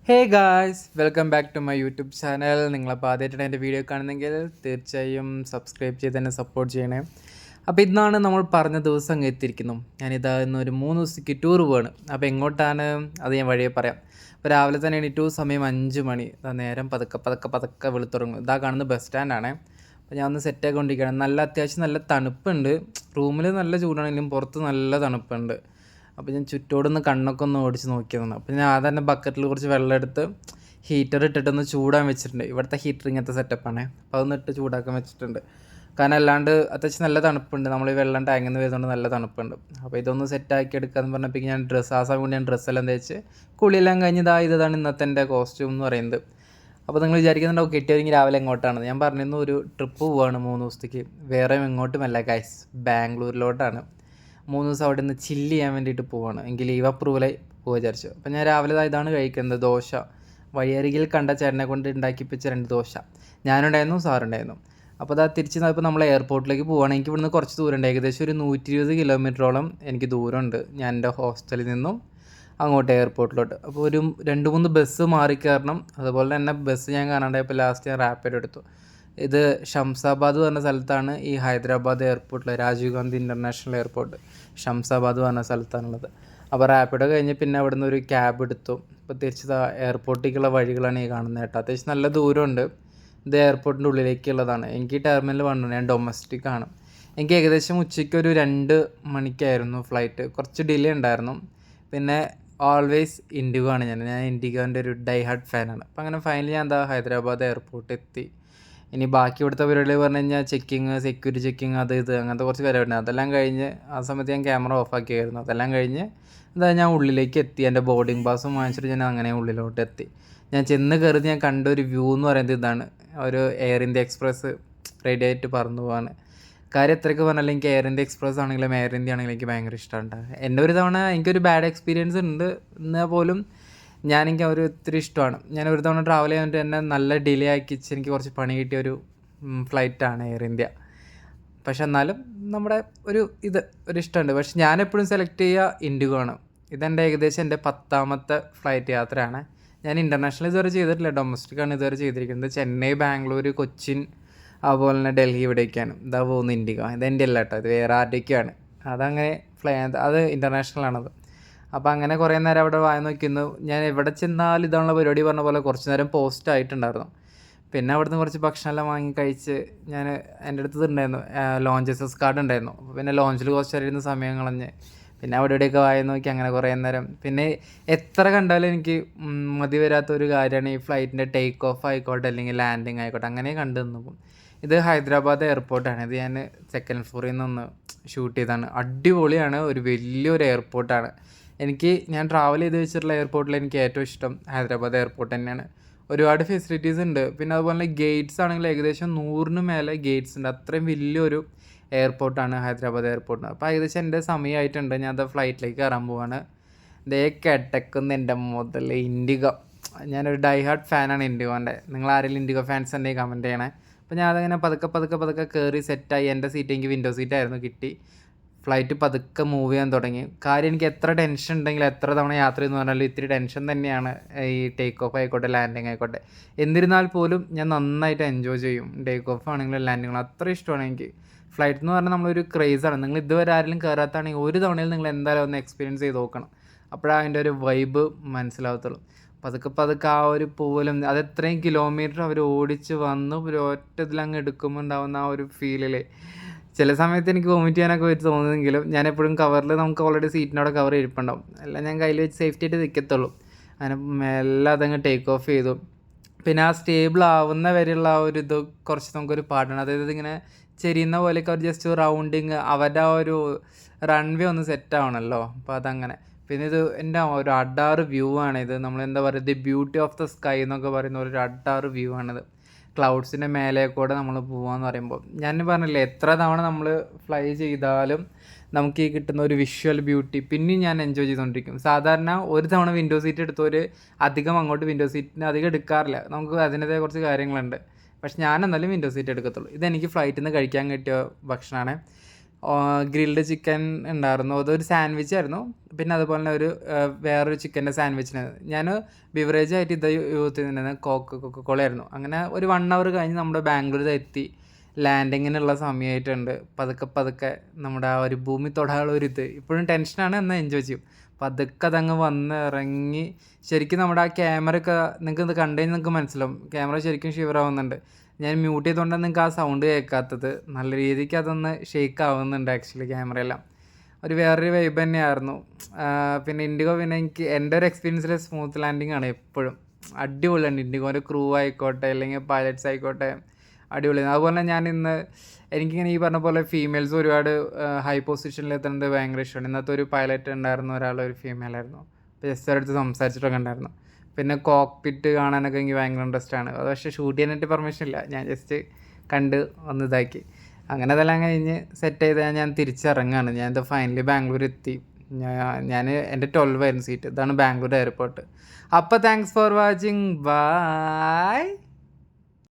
Hey guys welcome back to my YouTube channel. നിങ്ങളപ്പോൾ ആദ്യമായിട്ടാണ് എൻ്റെ വീഡിയോ കാണുന്നെങ്കിൽ തീർച്ചയായും സബ്സ്ക്രൈബ് ചെയ്ത് തന്നെ സപ്പോർട്ട് ചെയ്യണേ. അപ്പോൾ ഇന്നാണ് നമ്മൾ പറഞ്ഞ ദിവസം അങ്ങ് എത്തിയിരിക്കുന്നു. ഞാനിതാ ഇന്ന് ഒരു 3 ദിവസത്തേക്ക് ടൂർ പോവാണ്. അപ്പോൾ എങ്ങോട്ടാണ് അത് ഞാൻ വഴിയെ പറയാം. അപ്പോൾ രാവിലെ തന്നെ എണീറ്റു. സമയം 5 മണി. നേരം പതുക്കെ പതുക്കെ പതുക്കെ വെളുത്തുറങ്ങും. ഇതാ കാണുന്നത് ബസ് സ്റ്റാൻഡാണ്. അപ്പോൾ ഞാൻ ഒന്ന് സെറ്റാക്കി കൊണ്ടിരിക്കുകയാണ്. അത്യാവശ്യം നല്ല തണുപ്പുണ്ട്. റൂമിൽ നല്ല ചൂടാണെങ്കിലും പുറത്ത് നല്ല തണുപ്പുണ്ട്. അപ്പോൾ ഞാൻ ചുറ്റോടൊന്ന് കണ്ണൊക്കെ ഒന്ന് ഓടിച്ച് നോക്കിയതാണ്. അപ്പോൾ ഞാൻ ആദ്യം തന്നെ ബക്കറ്റിൽ കുറച്ച് വെള്ളം എടുത്ത് ഹീറ്റർ ഇട്ടിട്ടൊന്ന് ചൂടാൻ വെച്ചിട്ടുണ്ട്. ഇവിടുത്തെ ഹീറ്റർ ഇങ്ങനത്തെ സെറ്റപ്പാണ്. അപ്പോൾ അതൊന്ന് ഇട്ട് ചൂടാക്കാൻ വെച്ചിട്ടുണ്ട്. കാരണം അല്ലാണ്ട് അത്യാവശ്യം നല്ല തണുപ്പുണ്ട്. നമ്മൾ ഈ വെള്ളം ടാങ്കിൽ നിന്ന് വരുന്നതുകൊണ്ട് നല്ല തണുപ്പുണ്ട്. അപ്പോൾ ഇതൊന്ന് സെറ്റാക്കി എടുക്കാമെന്ന് പറഞ്ഞപ്പോൾ ഞാൻ ആ സമയം കൊണ്ട് ഞാൻ ഡ്രസ്സെല്ലാം തേച്ച് കുളിയെല്ലാം കഴിഞ്ഞ് ഇതാണ് ഇന്നത്തെ എൻ്റെ കോസ്റ്റ്യൂം എന്ന് പറയുന്നത്. അപ്പോൾ നിങ്ങൾ വിചാരിക്കുന്നുണ്ടാവും കെട്ടിയൊരുങ്ങി രാവിലെ എങ്ങോട്ടാണ്. ഞാൻ പറഞ്ഞിരുന്നു ഒരു ട്രിപ്പ് പോവുകയാണ് 3 ദിവസത്തേക്ക്. വേറെ എങ്ങോട്ടുമല്ല ഗൈസ്, ബാംഗ്ലൂരിലോട്ടാണ്. 3 ദിവസം അവിടെ നിന്ന് ചില്ല് ചെയ്യാൻ വേണ്ടിയിട്ട് പോവാണ്. എങ്കിൽ ലീവ് അപ്രൂവലായി പോവുക വിചാരിച്ചു. അപ്പോൾ ഞാൻ രാവിലെ ഇതാണ് കഴിക്കുന്നത്, ദോശ. വഴിയരികിൽ കണ്ട ചേട്ടനെ കൊണ്ട് ഉണ്ടാക്കിപ്പിച്ച 2 ദോശ. ഞാനുണ്ടായിരുന്നു, സാറുണ്ടായിരുന്നു. അപ്പോൾ തിരിച്ച് ഇപ്പോൾ നമ്മൾ എയർപോർട്ടിലേക്ക് പോവുകയാണ്. എനിക്ക് ഇവിടുന്ന് കുറച്ച് ദൂരമുണ്ട്, ഏകദേശം ഒരു 120 കിലോമീറ്ററോളം എനിക്ക് ദൂരമുണ്ട് ഞാൻ എൻ്റെ ഹോസ്റ്റലിൽ നിന്നും അങ്ങോട്ട് എയർപോർട്ടിലോട്ട്. അപ്പോൾ ഒരു 2-3 ബസ് മാറിക്കയറണം. അതുപോലെ തന്നെ ബസ് ഞാൻ കാണാണ്ടായപ്പോൾ ലാസ്റ്റ് ഞാൻ റാപ്പിഡ് എടുത്തു. ഇത് ഷംസാബാദ് പറഞ്ഞ സ്ഥലത്താണ് ഈ ഹൈദരാബാദ് എയർപോർട്ടിൽ, രാജീവ് ഗാന്ധി ഇൻ്റർനാഷണൽ എയർപോർട്ട് ഷംസാബാദ് പറഞ്ഞ സ്ഥലത്താണുള്ളത്. അപ്പോൾ റാപ്പിഡോ കഴിഞ്ഞ് പിന്നെ അവിടെ നിന്ന് ഒരു ക്യാബ് എടുത്തു. ഇപ്പോൾ തിരിച്ച് എയർപോർട്ടിലേക്കുള്ള വഴികളാണ് ഈ കാണുന്നത് കേട്ടോ. അത്യാവശ്യം നല്ല ദൂരമുണ്ട്. ഇത് എയർപോർട്ടിൻ്റെ ഉള്ളിലേക്കുള്ളതാണ്. എനിക്ക് ടെർമിനൽ 1 ഞാൻ ഡൊമസ്റ്റിക് ആണ്. എനിക്ക് ഏകദേശം ഉച്ചയ്ക്ക് ഒരു 2 മണിക്കായിരുന്നു ഫ്ലൈറ്റ്. കുറച്ച് ഡിലേ ഉണ്ടായിരുന്നു. പിന്നെ ഓൾവേസ് ഇൻഡിഗോ ആണ് ഞാൻ ഇൻഡിഗോൻ്റെ ഒരു ഡൈ ഹാർഡ് ഫാനാണ്. അപ്പോൾ അങ്ങനെ ഫൈനലി ഞാൻ ഹൈദരാബാദ് എയർപോർട്ട് എത്തി. ഇനി ബാക്കി ഇവിടുത്തെ പരിപാടി പറഞ്ഞു കഴിഞ്ഞാൽ ചെക്കിങ്, സെക്യൂരിറ്റി ചെക്കിങ്, അത് ഇത് അങ്ങനത്തെ കുറച്ച് പരിപാടി. അതെല്ലാം കഴിഞ്ഞ് ആ സമയത്ത് ഞാൻ ക്യാമറ ഓഫാക്കിയായിരുന്നു. അതെല്ലാം കഴിഞ്ഞ് ഞാൻ ഉള്ളിലേക്ക് എത്തി. എൻ്റെ ബോർഡിംഗ് പാസും വാങ്ങിച്ചിട്ട് ഞാൻ അങ്ങനെ ഉള്ളിലോട്ട് എത്തി. ഞാൻ ചെന്ന് കയറി ഞാൻ കണ്ട ഒരു വ്യൂ എന്ന് പറയുന്നത് ഇതാണ്. ഒരു എയർ ഇന്ത്യ എക്സ്പ്രസ് റെഡി ആയിട്ട് പറന്നു പോവാണ്. കാര്യം എത്രയൊക്കെ പറഞ്ഞാലും എനിക്ക് എയർ ഇന്ത്യ എക്സ്പ്രസ് ആണെങ്കിലും എയർ ഇന്ത്യ ആണെങ്കിലും എനിക്ക് ഭയങ്കര ഇഷ്ടമാണ്. എൻ്റെ ഒരു തവണ എനിക്കൊരു ബാഡ് എക്സ്പീരിയൻസ് ഉണ്ട്. എന്നാൽ പോലും എനിക്ക് ഒത്തിരി ഇഷ്ടമാണ്. ഞാൻ ഒരു തവണ ട്രാവൽ ചെയ്യാൻ എന്നെ നല്ല ഡിലേ ആക്കിച്ച് എനിക്ക് കുറച്ച് പണി കിട്ടിയ ഒരു ഫ്ലൈറ്റാണ് എയർ ഇന്ത്യ. പക്ഷെ എന്നാലും നമ്മുടെ ഒരു ഇഷ്ടമുണ്ട്. പക്ഷെ ഞാനെപ്പോഴും സെലക്ട് ചെയ്യുക ഇൻഡിഗോ ആണ്. ഇതെൻ്റെ ഏകദേശം എൻ്റെ 10ാമത്തെ ഫ്ലൈറ്റ് യാത്രയാണ്. ഞാൻ ഇൻ്റർനാഷണൽ ഇതുവരെ ചെയ്തിട്ടില്ല, ഡൊമസ്റ്റിക്കാണ് ഇതുവരെ ചെയ്തിരിക്കുന്നത്. ചെന്നൈ, ബാംഗ്ലൂർ, കൊച്ചിൻ, അതുപോലെ തന്നെ ഡൽഹി, ഇവിടേക്കാണ് പോകുന്നത് ഇൻഡിഗോ. ഇതെൻ്റെ അല്ല കേട്ടോ, ഇത് വേറെ ആരുടെയൊക്കെയാണ്. അതങ്ങനെ അത് ഇൻ്റർനാഷണലാണത്. അപ്പോൾ അങ്ങനെ കുറേ നേരം അവിടെ വായ നോക്കുന്നു. ഞാൻ എവിടെ ചെന്നാലും ഇതാണുള്ള പരിപാടി പറഞ്ഞ പോലെ കുറച്ച് നേരം പോസ്റ്റ് ആയിട്ടുണ്ടായിരുന്നു. പിന്നെ അവിടുന്ന് കുറച്ച് ഭക്ഷണമെല്ലാം വാങ്ങി കഴിച്ച് എൻ്റെ അടുത്ത് ഇതുണ്ടായിരുന്നു, ലോഞ്ചസസ് കാർഡ് ഉണ്ടായിരുന്നു. അപ്പോൾ പിന്നെ ലോഞ്ചിൽ കുറച്ച് നേരം ഇരുന്ന് സമയം കളഞ്ഞ് പിന്നെ അവിടെ ഇവിടെയൊക്കെ വായ നോക്കി അങ്ങനെ കുറേ നേരം. പിന്നെ എത്ര കണ്ടാലും എനിക്ക് മതി വരാത്തൊരു കാര്യമാണ് ഈ ഫ്ലൈറ്റിൻ്റെ ടേക്ക് ഓഫ് ആയിക്കോട്ടെ അല്ലെങ്കിൽ ലാൻഡിങ് ആയിക്കോട്ടെ, അങ്ങനെ കണ്ടു നിന്നു. ഇത് ഹൈദരാബാദ് എയർപോർട്ടാണ്. ഇത് ഞാൻ സെക്കൻഡ് ഫ്ലോറിൽ നിന്ന് ഷൂട്ട് ചെയ്തതാണ്. അടിപൊളിയാണ്, ഒരു വലിയൊരു എയർപോർട്ടാണ്. ഞാൻ ട്രാവൽ ചെയ്ത് വെച്ചിട്ടുള്ള എയർപോർട്ടിൽ എനിക്ക് ഏറ്റവും ഇഷ്ടം ഹൈദരാബാദ് എയർപോർട്ട് തന്നെയാണ്. ഒരുപാട് ഫെസിലിറ്റീസ് ഉണ്ട്. പിന്നെ അതുപോലെ തന്നെ ഗേറ്റ്സ് ആണെങ്കിൽ ഏകദേശം 100 മേലെ ഗേറ്റ്സ് ഉണ്ട്. അത്രയും വലിയൊരു എയർപോർട്ടാണ് ഹൈദരാബാദ് എയർപോർട്ട്. അപ്പോൾ ഏകദേശം എൻ്റെ സമയമായിട്ടുണ്ട്. ഞാൻ ഫ്ലൈറ്റിലേക്ക് കയറാൻ പോവാണ്. കിടക്കുന്ന എൻ്റെ മുതൽ ഇൻഡിഗോ. ഞാനൊരു ഡൈ ഹാർഡ് ഫാനാണ് ഇൻഡിഗോൻ്റെ. നിങ്ങൾ ആരെങ്കിലും ഇൻഡിഗോ ഫാൻസ് ഉണ്ടെങ്കിൽ കമൻറ്റ് ചെയ്യണേ. അപ്പോൾ ഞാൻ അതങ്ങനെ പതുക്കെ പതുക്കെ പതുക്കെ കയറി സെറ്റായി. എൻ്റെ സീറ്റ് എനിക്ക് വിൻഡോ സീറ്റായിരുന്നു കിട്ടി. ഫ്ലൈറ്റ് പതുക്കെ മൂവ് ചെയ്യാൻ തുടങ്ങി. കാര്യം എനിക്ക് എത്ര ടെൻഷൻ ഉണ്ടെങ്കിലും എത്ര തവണ യാത്ര എന്ന് പറഞ്ഞാലും ഇത്തിരി ടെൻഷൻ തന്നെയാണ് ഈ ടേക്ക് ഓഫ് ആയിക്കോട്ടെ ലാൻഡിങ് ആയിക്കോട്ടെ. എന്നിരുന്നാൽ പോലും ഞാൻ നന്നായിട്ട് എൻജോയ് ചെയ്യും. ടേക്ക് ഓഫ് ആണെങ്കിലും ലാൻഡിങ്ങും അത്ര ഇഷ്ടമാണ് എനിക്ക്. ഫ്ലൈറ്റ് എന്ന് പറഞ്ഞാൽ നമ്മളൊരു ക്രേസാണ്. നിങ്ങൾ ഇതുവരെ ആരെങ്കിലും കയറാത്താണെങ്കിൽ ഒരു തവണയിൽ നിങ്ങൾ എന്തായാലും ഒന്ന് എക്സ്പീരിയൻസ് ചെയ്ത് നോക്കണം. അപ്പോഴാണ് അതിൻ്റെ ഒരു വൈബ് മനസ്സിലാവത്തുള്ളൂ. പതുക്കെ പതുക്കെ ആ ഒരു പോലും അത് എത്രയും കിലോമീറ്റർ അവർ ഓടിച്ച് വന്ന് ഒരു ഒറ്റ ഇതിലങ്ങ് എടുക്കുമ്പോൾ ഉണ്ടാകുന്ന ആ ഒരു ഫീലിൽ ചില സമയത്ത് എനിക്ക് വോമിറ്റ് ചെയ്യാനൊക്കെ വെച്ച് തോന്നുന്നെങ്കിലും ഞാൻ എപ്പോഴും കവറിൽ നമുക്ക് ഓൾറെഡി സീറ്റിനോടെ കവർ ഇരിപ്പുണ്ടാവും. എല്ലാം ഞാൻ കയ്യിൽ വെച്ച് സേഫ്റ്റി ആയിട്ട് നിൽക്കത്തുള്ളൂ. അങ്ങനെ മെല്ലെ അതങ്ങ് ടേക്ക് ഓഫ് ചെയ്തു. പിന്നെ ആ സ്റ്റേബിൾ ആവുന്ന വരെയുള്ള ആ ഒരു കുറച്ച് നമുക്കൊരു പാടാണ്. അതായത് ഇതിങ്ങനെ ചെരിയുന്ന പോലെയൊക്കെ അവർ ജസ്റ്റ് റൗണ്ടിങ് അവരുടെ ആ ഒരു റൺവേ ഒന്ന് സെറ്റ് ആവണമല്ലോ. അപ്പോൾ അതങ്ങനെ. പിന്നെ എൻ്റെ ഒരു അഡാറ് വ്യൂ ആണിത്. നമ്മളെന്താ പറയുക, the beauty of the sky എന്നൊക്കെ പറയുന്ന ഒരു അഡാറ് വ്യൂ ആണിത്. ക്ലൗഡ്സിൻ്റെ മേലെ കൂടെ നമ്മൾ പോകാമെന്ന് പറയുമ്പോൾ ഞാൻ പറഞ്ഞില്ലേ, എത്ര തവണ നമ്മൾ ഫ്ലൈ ചെയ്താലും നമുക്ക് ഈ കിട്ടുന്ന ഒരു വിഷ്വൽ ബ്യൂട്ടി പിന്നെയും ഞാൻ എൻജോയ് ചെയ്തുകൊണ്ടിരിക്കും. സാധാരണ ഒരു തവണ വിൻഡോ സീറ്റ് എടുത്തവർ അധികം അങ്ങോട്ട് വിൻഡോ സീറ്റിന് അധികം എടുക്കാറില്ല. നമുക്ക് അതിൻ്റെതായ കുറച്ച് കാര്യങ്ങളുണ്ട്. പക്ഷെ ഞാൻ എന്നാലും വിൻഡോ സീറ്റ് എടുക്കത്തുള്ളൂ. ഇതെനിക്ക് ഫ്ലൈറ്റിൽ നിന്ന് കഴിക്കാൻ കിട്ടിയ ഭക്ഷണമാണ്. ഗ്രിൽഡ് ചിക്കൻ ഉണ്ടായിരുന്നു. അതൊരു സാൻഡ്വിച്ച് ആയിരുന്നു. പിന്നെ അതുപോലെ തന്നെ വേറൊരു ചിക്കൻ്റെ സാൻഡ്വിച്ചിന് ഞാൻ ബിവറേജ് ആയിട്ട് ഇത് യൂസ് ചെയ്തിട്ടുണ്ടായിരുന്നത് കൊക്കക്കോള ആയിരുന്നു. അങ്ങനെ ഒരു 1 hour കഴിഞ്ഞ് നമ്മുടെ ബാംഗ്ലൂർ എത്തി. ലാൻഡിങ്ങിനുള്ള സമയമായിട്ടുണ്ട്. പതുക്കെ നമ്മുടെ ആ ഒരു ഭൂമി തൊടാനുള്ള ഒരു ഇപ്പോഴും ടെൻഷനാണ്, എന്നാൽ എൻജോയ് ചെയ്യും. പതുക്കെ അതങ്ങ് വന്ന് ഇറങ്ങി. ശരിക്കും നമ്മുടെ ആ ക്യാമറയൊക്കെ നിങ്ങൾക്ക് ഇത് കണ്ടു കഴിഞ്ഞാൽ നിങ്ങൾക്ക് മനസ്സിലാവും, ക്യാമറ ശരിക്കും ഷിവറാവുന്നുണ്ട്. ഞാൻ മ്യൂട്ട് ചെയ്തുകൊണ്ടാണ് നിങ്ങൾക്ക് ആ സൗണ്ട് കേൾക്കാത്തത്. നല്ല രീതിക്ക് അതൊന്ന് ഷെയ്ക്ക് ആവുന്നുണ്ട് ആക്ച്വലി ക്യാമറയെല്ലാം. വേറൊരു വൈബ് തന്നെയായിരുന്നു. പിന്നെ ഇൻഡിഗോ പിന്നെ എൻ്റെ ഒരു എക്സ്പീരിയൻസിൽ സ്മൂത്ത് ലാൻഡിങ് ആണ് എപ്പോഴും. അടിപൊളിയാണ് ഇൻഡിഗോൻ്റെ ക്രൂ ആയിക്കോട്ടെ അല്ലെങ്കിൽ പൈലറ്റ്സ് ആയിക്കോട്ടെ, അടിപൊളിയാണ്. അതുപോലെ ഞാൻ എനിക്കിങ്ങനെ ഈ പറഞ്ഞ പോലെ ഫീമെയിൽസ് ഒരുപാട് ഹൈ പൊസിഷനിൽ എത്തുന്നത് ഭയങ്കര ഇഷ്ടമാണ്. ഇന്നത്തെ ഒരു പൈലറ്റ് ഉണ്ടായിരുന്ന ഒരു ഫീമെയിൽ ആയിരുന്നു. അപ്പോൾ ജസ്റ്റ് അവരടുത്ത് സംസാരിച്ചിട്ടൊക്കെ ഉണ്ടായിരുന്നു. പിന്നെ കോക്പിറ്റ് കാണാനൊക്കെ എനിക്ക് ഭയങ്കര ഇൻട്രസ്റ്റ് ആണ്. അത് പക്ഷേ ഷൂട്ട് ചെയ്യാനായിട്ട് പെർമിഷൻ ഇല്ല, ഞാൻ ജസ്റ്റ് കണ്ട് ഒന്ന് ഇതാക്കി. അങ്ങനെ അതെല്ലാം കഴിഞ്ഞ് സെറ്റ് ചെയ്ത് ഞാൻ തിരിച്ചിറങ്ങുകയാണ്. ഞാനിത് ഫൈനലി ബാംഗ്ലൂർ എത്തി. ഞാൻ എൻ്റെ 12 ആയിരുന്നു സീറ്റ്. ഇതാണ് ബാംഗ്ലൂർ എയർപോർട്ട്. അപ്പോൾ താങ്ക്സ് ഫോർ വാച്ചിങ്, ബൈ.